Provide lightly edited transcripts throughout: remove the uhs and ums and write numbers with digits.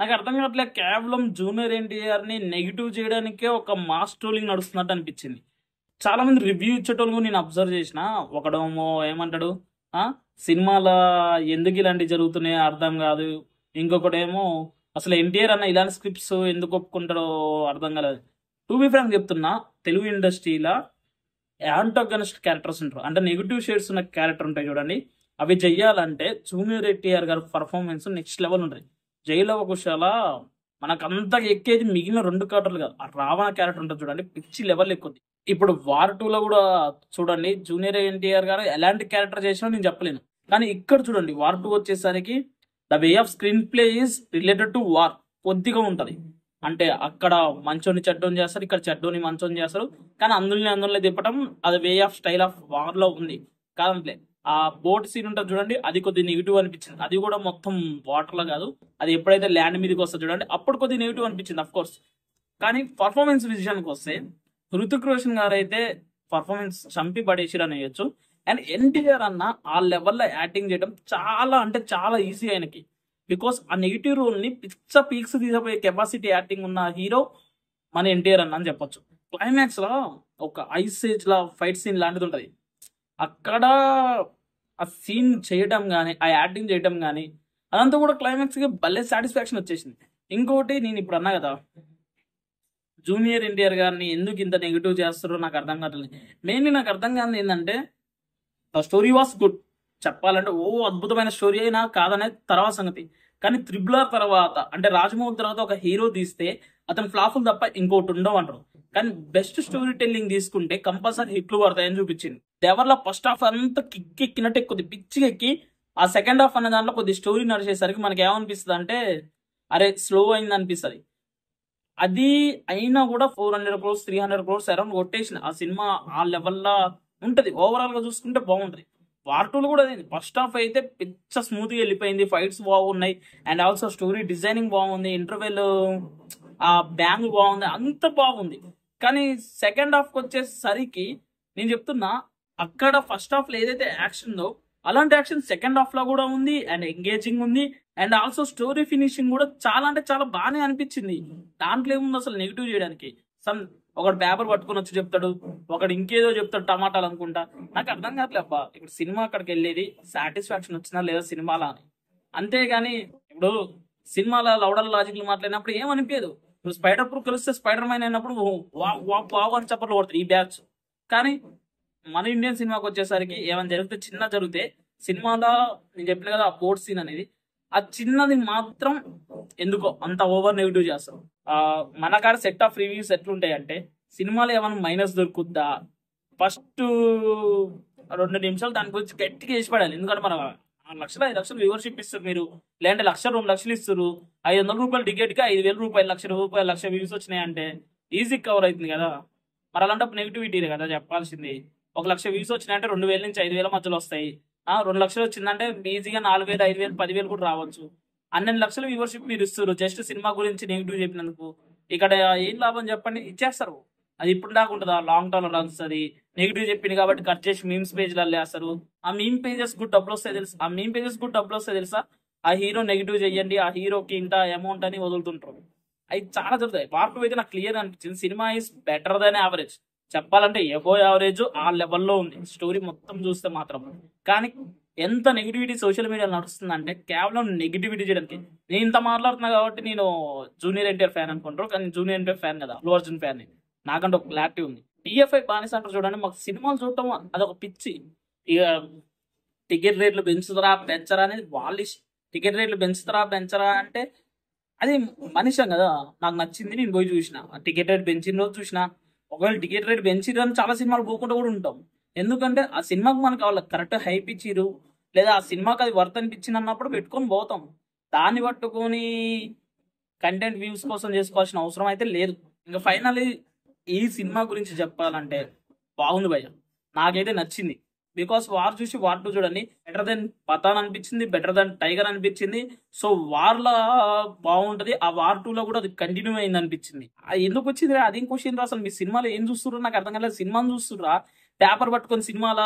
నాకు అర్థం కావట్లేదు. కేవలం జూనియర్ ఎన్టీఆర్‌ని నెగెటివ్ చేయడానికే ఒక మాస్ ట్రోలింగ్ నడుస్తున్నట్టు అనిపించింది. చాలా మంది రివ్యూ ఇచ్చేటోళ్ళు కూడా నేను అబ్జర్వ్ చేసిన. ఒకడేమో ఏమంటాడు, ఆ! సినిమాల ఎందుకు ఇలాంటివి జరుగుతున్నాయో అర్థం కాదు. ఇంకొకడేమో అసలు ఎన్టీఆర్ అన్న ఇలాంటి స్క్రిప్ట్స్ ఎందుకు ఒప్పుకుంటాడో అర్థం కాలేదు. టు బీ ఫ్రాంక్ చెప్తున్నా, తెలుగు ఇండస్ట్రీ‌ల యాంటాగనిస్ట్ క్యారెక్టర్స్ ఉంటారు. అంటే నెగెటివ్ షేడ్స్ ఉన్న క్యారెక్టర్ ఉంటాయి చూడండి. అవి చెయ్యాలంటే జూనియర్ ఎన్టీఆర్ గారి పర్ఫార్మెన్స్ నెక్స్ట్ లెవెల్ ఉంటది. 'జైలవ కుశాల' మనకంతగా ఎక్కేది మిగిలిన 2 క్యారెక్టర్లు కాదు. ఆ రావణ క్యారెక్టర్ ఉంటది చూడండి, పిచ్చి లెవెల్ ఎక్కుద్ది. ఇప్పుడు 'వార్ 2లో' కూడా చూడండి, జూనియర్ ఎన్టీఆర్ గారు ఎలాంటి క్యారెక్టర్ చేసినా నేను చెప్పలేను. కానీ ఇక్కడ చూడండి 'వార్ 2' వచ్చేసరికి the way off screen play is related to war కొద్దిగా ఉంటది. అంటే అక్కడ మంచోని చెడ్డోని చేస్తారు, ఇక్కడ చెడ్డోని మంచోని చేస్తారు. కానీ అందులో తిప్పటం అది వే ఆఫ్ స్టైల్ ఆఫ్ వార్‌లో ఉంది. కాదంట్లే. ఆ బోట్ సీన్ ఉంటది చూడండి, అది కొద్దిగా నెగెటివ్ అనిపించింది. అది కూడా మొత్తం వాటర్‌లో కాదు. అది ఎప్పుడైతే ల్యాండ్ మీదకి వస్తది చూడండి, అప్పుడు కొద్దిగా నెగెటివ్ అనిపించింది ఆఫ్‌కోర్స్. కానీ పర్ఫార్మెన్స్ విషయానికొస్తే 'హృతిక్ రోషన్' గారైతే పర్ఫార్మెన్స్ చంపి పడేసిరనేయొచ్చు. అండ్ ఎన్టీఆర్ అన్న ఆ లెవెల్‌లో యాక్టింగ్ చేయడం చాలా అంటే చాలా ఈజీ ఆయనకి. బికాస్ ఆ నెగెటివ్ రోల్‌ని పిచ్చ పీక్స్ తీసుకుపోయే కెపాసిటీ యాక్టింగ్ ఉన్న హీరో మన ఎన్టీఆర్ అన్న అని చెప్పొచ్చు. క్లైమాక్స్‌లో ఒక ఐస్ ఏజ్‌ల ఫైట్ సీన్ లాంటిది ఉంటది. అక్కడ ఆ సీన్ చేయటం గాని, ఆ యాక్టింగ్ చేయటం గాని, అదంతా కూడా క్లైమాక్స్‌కి భలే సాటిస్ఫాక్షన్ వచ్చేసింది. ఇంకోటి నేను ఇప్పుడు అన్నా కదా, జూనియర్ ఎన్టీఆర్ గారిని ఎందుకు ఇంత నెగెటివ్ చేస్తారో నాకు అర్థం కావట్లేదు. మెయిన్‌లీ నాకు అర్థం కానిది ఏందంటే, ద స్టోరీ వాస్ గుడ్. చెప్పాలంటే అద్భుతమైన స్టోరీ అయినా కాదనేది తర్వాత సంగతి. కానీ 'త్రిబుల్ ఆర్' తర్వాత అంటే 'రాజమౌళి' తర్వాత ఒక హీరో తీస్తే అతని ఫ్లాపులు తప్ప ఇంకోటి ఉండవంటారు. కానీ బెస్ట్ స్టోరీ టెల్లింగ్ తీసుకుంటే కంపల్సరీ హిట్లు పడతాయని చూపించింది. 'దేవర్‌లో' ఫస్ట్ హాఫ్ అంతా కిక్ ఎక్కినట్టు ఎక్కుద్ది. పిచ్చిగా ఎక్కి ఆ సెకండ్ హాఫ్ అనే దాంట్లో కొద్దిగా స్టోరీ నడిచేసరికి మనకేమనిపిస్తదంటే, అరే స్లో అయిందనిపిస్తది. అది అయినా కూడా 400 క్రోర్స్, 300 క్రోర్స్ అరౌండ్ కొట్టేసింది. ఆ సినిమా ఆ లెవెల్‌లో ఉంటది. ఓవరాల్‌గా చూసుకుంటే బాగుంటది. 'వార్ 2లో' కూడా అదే. ఫస్ట్ హాఫ్ అయితే పిచ్చ స్మూత్‌గా ఎళ్ళిపోయింది. ఫైట్స్ బాగున్నాయి. అండ్ ఆల్సో స్టోరీ డిజైనింగ్ బాగుంది. ఇంటర్వెల్ ఆ బ్యాంగ్ బాగుంది. అంతా బాగుంది. కానీ సెకండ్ హాఫ్‌కొచ్చేసరికి నేను చెప్తున్నా, అక్కడ ఫస్ట్ హాఫ్‌లో ఏదైతే యాక్షన్ ఉందో అలాంటి యాక్షన్ సెకండ్ హాఫ్‌లో కూడా ఉంది. అండ్ ఎంగేజింగ్ ఉంది. అండ్ ఆల్సో స్టోరీ ఫినిషింగ్ కూడా చాలా అంటే చాలా బానే అనిపించింది. దాంట్లో ఏముంది అసలు నెగెటివ్ చేయడానికి? సమ్ ఒకడు పేపర్ పట్టుకొని వచ్చి చెప్తాడు. ఒకడు ఇంకేదో చెప్తాడు టమాటాలు అనుకుంటా. నాకు అర్థం కావట్లే అబ్బా. ఇప్పుడు సినిమా అక్కడికెళ్ళేది సాటిస్ఫాక్షన్ వచ్చినా లేదా సినిమాలా అని. అంతేగాని ఇప్పుడు సినిమాల లౌడర్ లాజిక్‌లు మాట్లాడినప్పుడు ఏమనిపియదు. ఇప్పుడు 'స్పైడర్ ప్రూఫ్' కలిస్తే 'స్పైడర్ మ్యాన్' అయినప్పుడు వావ్! వావ్! వావ్! అని చప్పట్లు కొడతారు ఈ బ్యాచ్. కానీ మన ఇండియన్ సినిమాకొచ్చేసరికి ఏమైనా జరిగితే చిన్నది జరిగితే సినిమాలో నేను చెప్పిన కదా, ఆ బోట్ సీన్ అనేది ఆ చిన్నది మాత్రం ఎందుకో అంత ఓవర్ నెగెటివ్ చేస్తారు. మన కాడ సెట్ ఆఫ్ రివ్యూస్ ఎట్లుంటాయంటే, సినిమాలో ఏమైనా మైనస్ దొరుకుద్దా, ఫస్ట్ 2 నిమిషాలు దాని గురించి గట్టిగా ఏసి పడాలి. ఎందుకంటే మనం 6,00,000, 5,00,000 వ్యూవర్‌షిప్ ఇస్తారు మీరు. లేదంటే 1,00,000, 2,00,000 ఇస్తుర్రు. రూ. 500 టికెట్‌కి రూ. 5,000, రూ. 1,00,000 వ్యూస్ వచ్చినాయంటే ఈజీగా కవర్ అయితుంది కదా! మరి అలాంటప్పుడు నెగటివిటీనే కదా చెప్పాల్సింది. 1,00,000 వ్యూస్ వచ్చినాయంటే 2,000-5,000 మధ్యలో వస్తాయి. 2,00,000 వచ్చిందంటే ఈజీగా 4,000, 5,000, 10,000 కూడా రావచ్చు. అన్నెన్ని లక్షల వ్యూవర్‌షిప్ మీరు ఇస్తుర్రు. జస్ట్ సినిమా గురించి నెగెటివ్ చెప్పినందుకు. ఇక్కడ ఏం లాభం చెప్పండి? ఇచ్చేస్తారు. అది ఇప్పుడు దాకా ఉంటదా? లాంగ్ టర్మ్‌లో నడుస్తది. నెగెటివ్ చెప్పిండు కాబట్టి కట్ చేసి మీమ్స్ పేజ్‌లలో ఏస్తారు. ఆ మీమ్ పేజెస్‌కి కూడా డబ్బులొస్తాయి తెలుసా? ఆ మీమ్ పేజెస్‌కి కూడా డబ్బులొస్తాయి తెలుసా? ఆ హీరో నెగెటివ్ చెయ్యండి. ఆ హీరోకి ఇంత అమౌంట్ అని వదులుతుంటారు. అయి చాలా జరుగుతాయి. 'వార్ 2' అయితే నాకు క్లియర్‌గా అనిపించింది. Cinema is better than average. చెప్పాలంటే అబోవ్ యావరేజ్ ఆ లెవెల్‌లో ఉంది. స్టోరీ మొత్తం చూస్తే మాత్రం. కానీ ఎంత నెగటివిటీ సోషల్ మీడియాలో నడుస్తుందంటే కేవలం నెగటివిటీ చేయడానికి. నేను ఇంత మాట్లాడుతున్నా కాబట్టి నేను జూనియర్ ఎన్టీఆర్ ఫ్యాన్ అనుకుంటారు. కానీ జూనియర్ ఎన్టీఆర్ ఫ్యాన్ కదా, అల్లు అర్జున్ ఫ్యాన్‌ని. నాకంటే ఒక క్లారిటీ ఉంది. టీఎఫ్ఐ బానిస అంటారు చూడండి. మాకు సినిమాలు చూడటం అదొక పిచ్చి. ఇగ టికెట్ రేట్లు పెంచుతారా, పెంచరా అనేది వాళ్ళ టికెట్ రేట్లు పెంచుతారా, పెంచరా అంటే అది మన ఇష్టం కదా! నాకు నచ్చింది నేను పోయి చూసినా. టికెట్ రేట్ పెంచిన రోజు చూసినా. ఒకవేళ టికెట్ రేట్ పెంచిర్రని చాలా సినిమాలు పోకుండా కూడా ఉంటాం. ఎందుకంటే ఆ సినిమాకి మనకు వాళ్ళ కరెక్ట్ హైప్ ఇచ్చిర్రు. లేదా ఆ సినిమాకి అది వర్త్ అనిపించింది అన్నప్పుడు పెట్టుకొని పోతాం. దాన్ని పట్టుకొని కంటెంట్ వ్యూస్ కోసం చేసుకోవాల్సిన అవసరం అయితే లేదు. ఇంక ఫైనల్లీ ఈ సినిమా గురించి చెప్పాలంటే బాగుంది భయ్య. నాకైతే నచ్చింది. బికాస్ 'వార్' చూసి 'వార్ 2' చూడండి. బెటర్ దెన్ 'పఠాన్' అనిపించింది. బెటర్ దెన్ 'టైగర్' అనిపించింది. సో 'వార్‌లో' బాగుంటది. ఆ 'వార్ 2'లో కూడా అది కంటిన్యూ అయిందనిపించింది. ఎందుకొచ్చిందిరా అదేం క్వెషన్ రా, అసలు మీ సినిమాలో ఏం చూస్తుర్రో నాకు అర్థం కాలేదు. సినిమాని చూస్తుర్రా? పేపర్ పట్టుకొని సినిమాల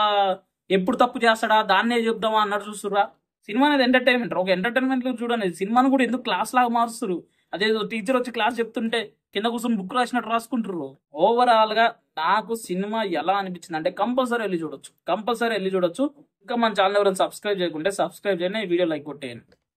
ఎప్పుడు తప్పు చేస్తాడా దాన్నే చెప్దామా అన్నట్టు చూస్తుర్రా? సినిమా అనేది ఎంటర్టైన్మెంట్, ఒక ఎంటర్టైన్మెంట్ చూడండి. సినిమాను కూడా ఎందుకు క్లాస్ లాగా మారుస్తారు? అదేదో టీచర్ వచ్చి క్లాస్ చెప్తుంటే కింద కూర్చొని బుక్ రాసినట్టు రాసుకుంటారు. ఓవరాల్ గా నాకు సినిమా ఎలా అనిపించింది అంటే కంపల్సరీ వెళ్ళి చూడొచ్చు, కంపల్సరీ వెళ్ళి చూడొచ్చు. ఇంకా మన ఛానల్ ఎవరైనా సబ్స్క్రైబ్ చేయకుంటే సబ్స్క్రైబ్ చేయండి, ఈ వీడియో లైక్ కొట్టేయండి.